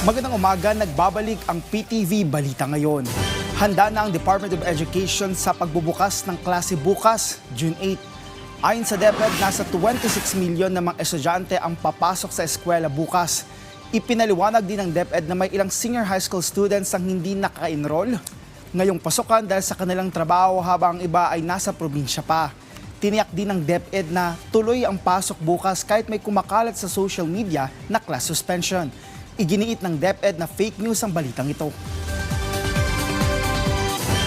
Magandang umaga, nagbabalik ang PTV Balita Ngayon. Handa na ang Department of Education sa pagbubukas ng klase bukas, June 8. Ayon sa DepEd, nasa 26 milyon na mga estudyante ang papasok sa eskwela bukas. Ipinaliwanag din ng DepEd na may ilang senior high school students ang hindi naka-enroll ngayong pasukan dahil sa kanilang trabaho habang ang iba ay nasa probinsya pa. Tiniyak din ng DepEd na tuloy ang pasok bukas kahit may kumakalat sa social media na class suspension. Iginiit ng DepEd na fake news ang balitang ito.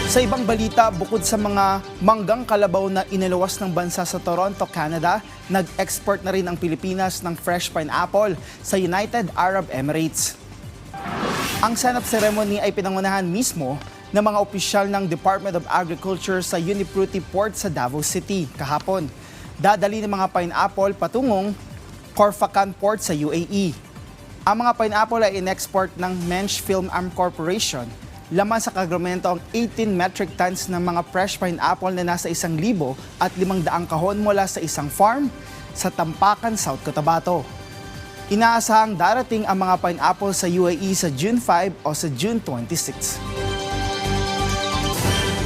Sa ibang balita, bukod sa mga manggang kalabaw na iniluwas ng bansa sa Toronto, Canada, nag-export na rin ang Pilipinas ng fresh pineapple sa United Arab Emirates. Ang senap ceremony ay pinangunahan mismo ng mga opisyal ng Department of Agriculture sa Unifruti Port sa Davao City kahapon. Dadali ng mga pineapple patungong Corfacan Port sa UAE. Ang mga pineapple ay in-export ng Mensch Film Arm Corporation. Laman sa kagramento ang 18 metric tons ng mga fresh pineapple na nasa 1,000 at 500 kahon mula sa isang farm sa Tampakan, South Cotabato. Inaasahang darating ang mga pineapple sa UAE sa June 5 o sa June 26.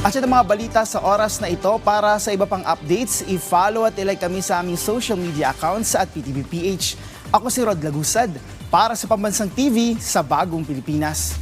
At sa mga balita sa oras na ito, para sa iba pang updates, i-follow at ilike kami sa aming social media accounts at PTVPH. Ako si Rod Lagusad para sa Pambansang TV sa Bagong Pilipinas.